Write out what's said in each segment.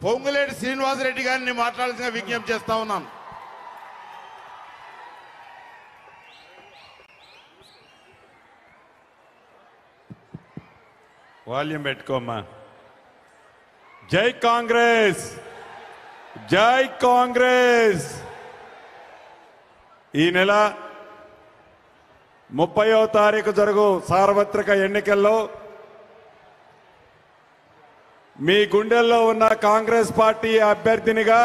పొంగులేటి శ్రీనివాసరెడ్డి గారిని మాట్లాడాల్సిన విజ్ఞప్తి చేస్తా ఉన్నాను. వాల్యూమ్ పెట్టుకోమ్మా. జై కాంగ్రెస్, జై కాంగ్రెస్. ఈ నెల 30వ తారీఖు జరుగు సార్వత్రిక ఎన్నికల్లో మీ గుండెల్లో ఉన్న కాంగ్రెస్ పార్టీ అభ్యర్థినిగా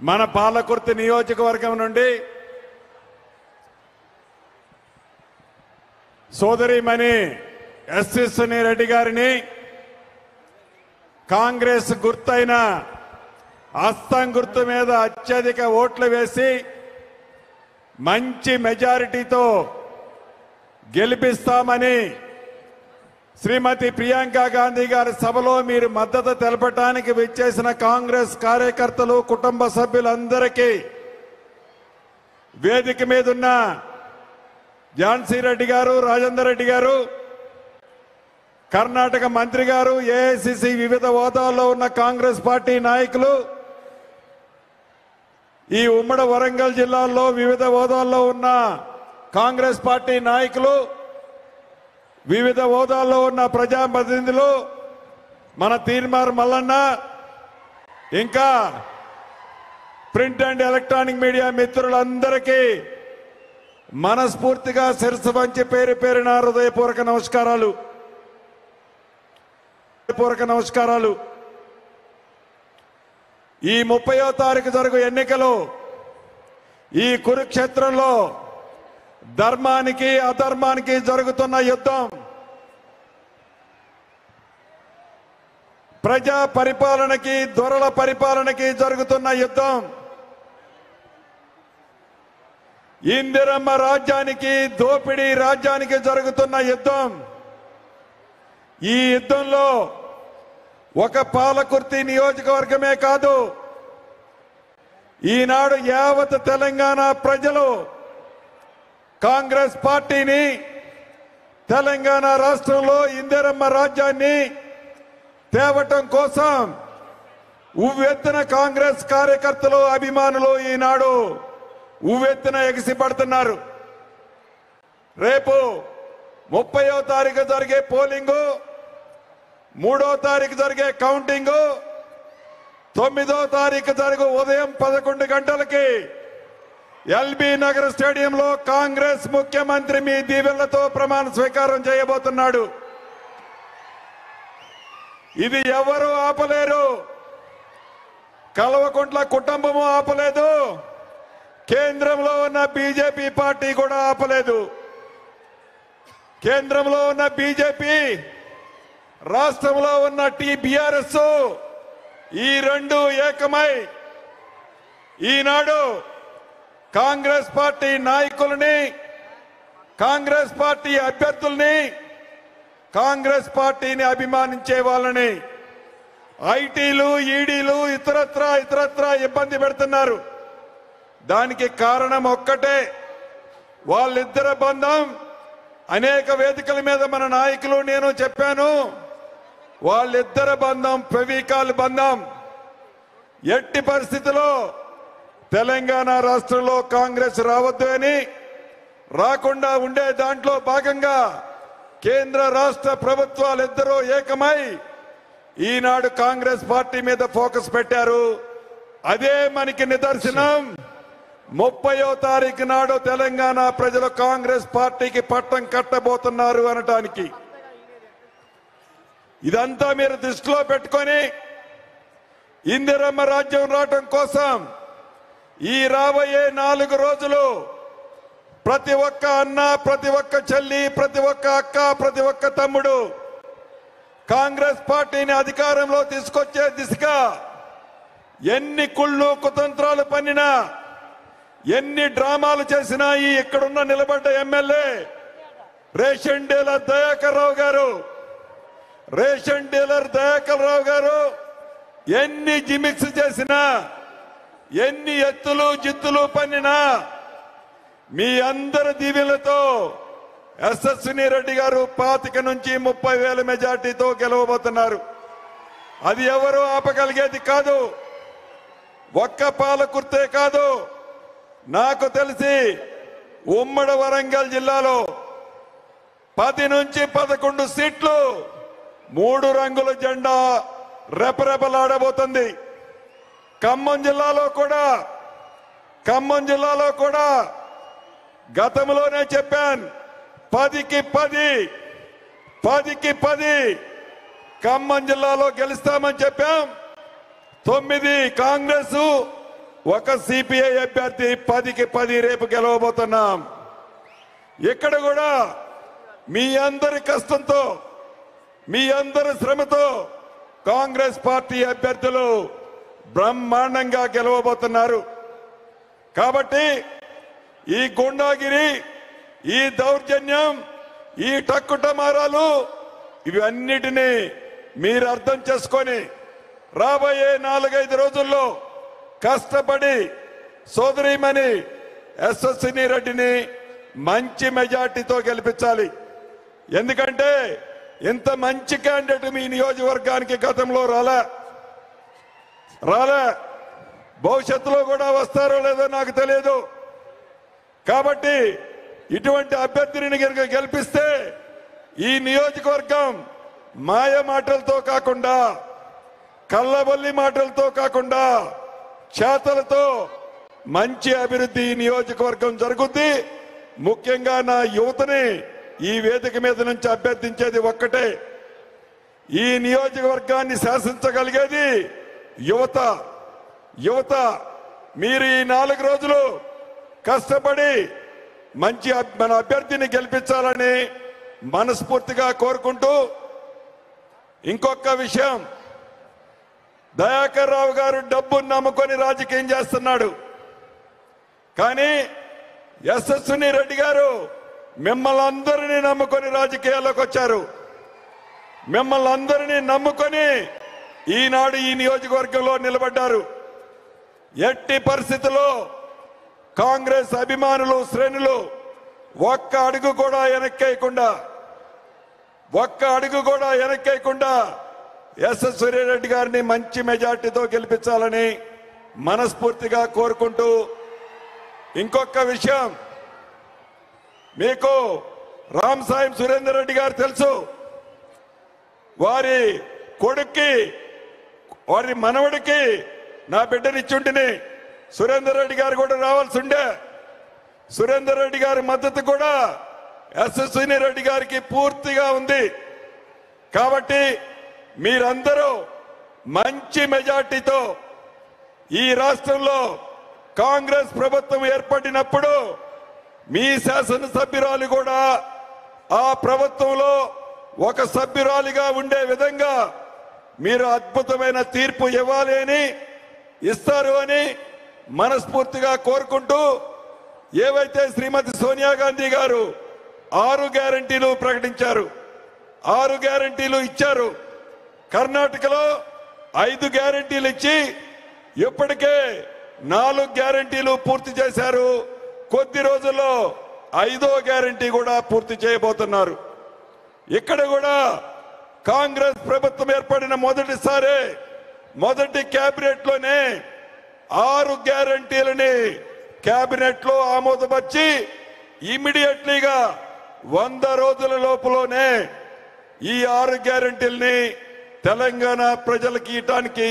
మన పాలకుర్తి నియోజకవర్గం నుండి సోదరిమణి ఎస్వి సునీరెడ్డి గారిని కాంగ్రెస్ గుర్తైన హస్తం గుర్తు మీద అత్యధిక ఓట్లు వేసి మంచి మెజారిటీతో గెలిపిస్తామని శ్రీమతి ప్రియాంక గాంధీ గారి సభలో మీరు మద్దతు తెలపడానికి విచ్చేసిన కాంగ్రెస్ కార్యకర్తలు, కుటుంబ సభ్యులందరికీ, వేదిక మీద ఉన్న ఝాన్సీ రెడ్డి గారు, రాజేందర్ రెడ్డి గారు, కర్ణాటక మంత్రి గారు, ఏఐసిసి వివిధ హోదాల్లో ఉన్న కాంగ్రెస్ పార్టీ నాయకులు, ఈ ఉమ్మడి వరంగల్ జిల్లాల్లో వివిధ హోదాల్లో ఉన్న కాంగ్రెస్ పార్టీ నాయకులు, వివిధ హోదాల్లో ఉన్న ప్రజాప్రతినిధులు, మన తీర్మార్ మల్లన్న, ఇంకా ప్రింట్ అండ్ ఎలక్ట్రానిక్ మీడియా మిత్రులందరికీ మనస్ఫూర్తిగా శిరస్సు వంచి పేరు పేరున హృదయపూర్వక నమస్కారాలు. ఈ 30వ తారీఖు జరుగు ఎన్నికలు ఈ కురుక్షేత్రంలో ధర్మానికి అధర్మానికి జరుగుతున్న యుద్ధం, ప్రజా పరిపాలనకి దొరల పరిపాలనకి జరుగుతున్న యుద్ధం, ఇందిరమ్మ రాజ్యానికి దోపిడీ రాజ్యానికి జరుగుతున్న యుద్ధం. ఈ యుద్ధంలో ఒక పాలకుర్తి నియోజకవర్గమే కాదు, ఈనాడు యావత్ తెలంగాణ ప్రజలు కాంగ్రెస్ పార్టీని, తెలంగాణ రాష్ట్రంలో ఇందిరమ్మ రాజ్యాన్ని తేవటం కోసం ఉవ్వెత్తున కాంగ్రెస్ కార్యకర్తలు, అభిమానులు ఈనాడు ఉవ్వెత్తున ఎగిసిపడుతున్నారు. రేపు 30వ తారీఖు జరిగే పోలింగు, 3వ తారీఖు జరిగే కౌంటింగు, 9వ తారీఖు జరుగు ఉదయం 11 గంటలకి ఎల్బీ నగర్ స్టేడియంలో కాంగ్రెస్ ముఖ్యమంత్రి మీ దీవెనలతో ప్రమాణ స్వీకారం చేయబోతున్నాడు. ఇది ఎవరు ఆపలేరు. కల్వకుంట్ల కుటుంబము ఆపలేదు, కేంద్రంలో ఉన్న బీజేపీ పార్టీ కూడా ఆపలేదు. కేంద్రంలో ఉన్న బీజేపీ, రాష్ట్రంలో ఉన్న బీఆర్ఎస్, ఈ రెండు ఏకమై ఈనాడు కాంగ్రెస్ పార్టీ నాయకుల్ని, కాంగ్రెస్ పార్టీ అభ్యర్థుల్ని, కాంగ్రెస్ పార్టీని అభిమానించే వాళ్ళని ఐటీలు, ఈడీలు ఇతరత్రా ఇబ్బంది పెడుతున్నారు. దానికి కారణం ఒక్కటే, వాళ్ళిద్దరి బంధం. అనేక వేదికల మీద మన నాయకులు, నేను చెప్పాను, వాళ్ళిద్దరి బంధం ఫెవికాల్ బంధం. ఎట్టి పరిస్థితిలో తెలంగాణ రాష్ట్రంలో కాంగ్రెస్ రావద్దు అని, రాకుండా ఉండే దాంట్లో భాగంగా కేంద్ర రాష్ట్ర ప్రభుత్వాలు ఇద్దరూ ఏకమై ఈనాడు కాంగ్రెస్ పార్టీ మీద ఫోకస్ పెట్టారు. అదే మనకి నిదర్శనం. 30వ తారీఖు నాడు తెలంగాణ ప్రజలు కాంగ్రెస్ పార్టీకి పట్టం కట్టబోతున్నారు అనటానికి. ఇదంతా మీరు దృష్టిలో పెట్టుకొని ఇందిరమ్మ రాజ్యం రావటం కోసం ఈ రాబోయే 4 రోజులు ప్రతి ఒక్క అన్న, ప్రతి ఒక్క చెల్లి, ప్రతి ఒక్క అక్క, ప్రతి ఒక్క తమ్ముడు కాంగ్రెస్ పార్టీని అధికారంలో తీసుకొచ్చే దిశగా ఎన్ని కుళ్ళు కుతంత్రాలు పన్నినా, ఎన్ని డ్రామాలు చేసినా, ఈ ఇక్కడున్న నిలబడ్డ MLA ration dealer Dayakar Rao గారు ఎన్ని జిమిక్స్ చేసినా, ఎన్ని ఎత్తులు జిత్తులు పన్నినా, మీ అందరి దీవెనలతో ఎస్ఎస్ సునీరెడ్డి గారు 25 నుంచి 30,000 మెజార్టీతో గెలవబోతున్నారు. అది ఎవరు ఆపగలిగేది కాదు. ఒక్క పాలకుర్తే కాదు, నాకు తెలిసి ఉమ్మడి వరంగల్ జిల్లాలో 10 నుంచి 11 సీట్లు 3 రంగుల జెండా రెపరెపలాడబోతుంది. ఖమ్మం జిల్లాలో కూడా గతంలోనే చెప్పాను, 10కి 10 ఖమ్మం జిల్లాలో గెలుస్తామని చెప్పాం. 9 కాంగ్రెస్, 1 సిపిఐ అభ్యర్థి, 10కి 10 రేపు గెలవబోతున్నాం. ఇక్కడ కూడా మీ అందరి కష్టంతో, మీ అందరి శ్రమతో కాంగ్రెస్ పార్టీ అభ్యర్థులు బ్రహ్మాండంగా గెలవబోతున్నారు. కాబట్టి ఈ గుండాగిరి, ఈ దౌర్జన్యం, ఈ టక్కుటమారాలు ఇవన్నిటినీ మీరు అర్థం చేసుకొని రాబోయే 4-5 రోజుల్లో కష్టపడి సోదరీమణి యశస్విని రెడ్డిని మంచి మెజార్టీతో గెలిపించాలి. ఎందుకంటే ఇంత మంచి క్యాండిడేట్ మీ నియోజకవర్గానికి గతంలో రాలే, భవిష్యత్తులో కూడా వస్తారో లేదో నాకు తెలియదు. కాబట్టి ఇటువంటి అభ్యర్థిని కనుక గెలిపిస్తే ఈ నియోజకవర్గం మాయ మాటలతో కాకుండా, కళ్ళబొల్లి మాటలతో కాకుండా చేతలతో మంచి అభివృద్ధి నియోజకవర్గం జరుగుద్ది. ముఖ్యంగా నా యువతని ఈ వేదిక మీద నుంచి అభ్యర్థించేది ఒక్కటే, ఈ నియోజకవర్గాన్ని శాసించగలిగేది యువత. మీరు ఈ 4 రోజులు కష్టపడి మంచి మన అభ్యర్థిని గెలిపించాలని మనస్ఫూర్తిగా కోరుకుంటూ, ఇంకొక విషయం, దయాకర్ రావు గారు డబ్బును నమ్ముకొని రాజకీయం చేస్తున్నాడు. కానీ యశస్విని రెడ్డి గారు మిమ్మల్ని అందరినీ నమ్ముకొని రాజకీయాల్లోకి వచ్చారు. మిమ్మల్ని అందరినీ నమ్ముకొని ఈనాడు ఈ నియోజకవర్గంలో నిలబడ్డారు. ఎట్టి పరిస్థితుల్లో కాంగ్రెస్ అభిమానులు, శ్రేణులు ఒక్క అడుగు కూడా వెనక్కేయకుండా యశస్విని రెడ్డి గారిని మంచి మెజార్టీతో గెలిపించాలని మనస్ఫూర్తిగా కోరుకుంటూ, ఇంకొక విషయం, మీకు రామ్ సాయం సురేందర్ రెడ్డి గారు తెలుసు. వారి కొడుక్కి, వారి మనవడికి నా బిడ్డనిచ్చుంటిని. సురేందర్ రెడ్డి గారు కూడా రావాల్సి ఉండే. సురేందర్ రెడ్డి గారి మద్దతు కూడా యశస్విని రెడ్డి గారికి పూర్తిగా ఉంది. కాబట్టి మీరందరూ మంచి మెజార్టీతో, ఈ రాష్ట్రంలో కాంగ్రెస్ ప్రభుత్వం ఏర్పడినప్పుడు మీ శాసనసభ్యురాలు కూడా ఆ ప్రభుత్వంలో ఒక సభ్యురాలిగా ఉండే విధంగా మీరు అద్భుతమైన తీర్పు ఇస్తారు అని మనస్ఫూర్తిగా కోరుకుంటూ, ఏవైతే శ్రీమతి సోనియా గాంధీ గారు 6 గ్యారంటీలు ప్రకటించారు, 6 గ్యారంటీలు ఇచ్చారు. కర్ణాటకలో 5 గ్యారంటీలు ఇచ్చి ఇప్పటికే 4 గ్యారంటీలు పూర్తి చేశారు. కొద్ది రోజుల్లో 5వ గ్యారంటీ కూడా పూర్తి చేయబోతున్నారు. ఇక్కడ కూడా కాంగ్రెస్ ప్రభుత్వం ఏర్పడిన మొదటి కేబినెట్ లోనే 6 గ్యారంటీలని కేబినెట్ లో ఆమోదపరిచి ఇమిడియట్లీగా 100 రోజుల లోపులోనే ఈ 6 గ్యారంటీల్ని తెలంగాణ ప్రజలకు ఇవ్వడానికి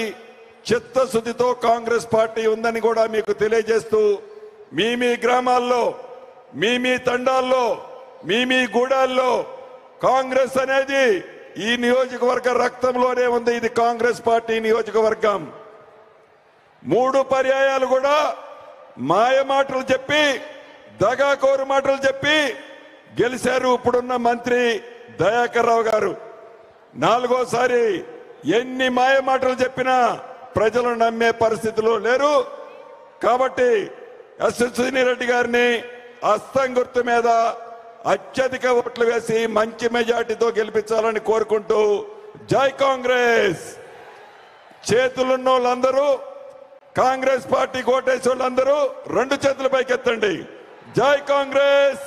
చిత్తశుద్ధితో కాంగ్రెస్ పార్టీ ఉందని కూడా మీకు తెలియజేస్తూ, మీ గ్రామాల్లో, మీ తండాల్లో, మీ గూడాల్లో కాంగ్రెస్ అనేది ఈ నియోజకవర్గ రక్తంలోనే ఉంది. ఇది కాంగ్రెస్ పార్టీ నియోజకవర్గం. 3 పర్యాయాలు కూడా మాయ మాటలు చెప్పి, దగాకోరు మాటలు చెప్పి గెలిచారు ఇప్పుడున్న మంత్రి దయాకర్ రావు గారు. 4వసారి ఎన్ని మాయ మాటలు చెప్పినా ప్రజలు నమ్మే పరిస్థితిలో లేరు. కాబట్టి యశస్విని రెడ్డి గారిని హస్తం గుర్తు మీద అత్యధిక ఓట్లు వేసి మంచి మెజార్టీతో గెలిపించాలని కోరుకుంటూ, జై కాంగ్రెస్. చేతులున్న వాళ్ళందరూ, కాంగ్రెస్ పార్టీ కోటేసి వాళ్ళందరూ 2 చేతుల పైకెత్తండి. జై కాంగ్రెస్,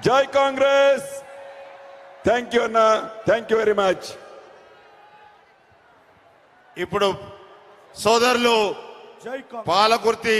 జై కాంగ్రెస్. థ్యాంక్ యూ అన్న, థ్యాంక్ యూ వెరీ మచ్. ఇప్పుడు సోదరులు పాలకుర్తి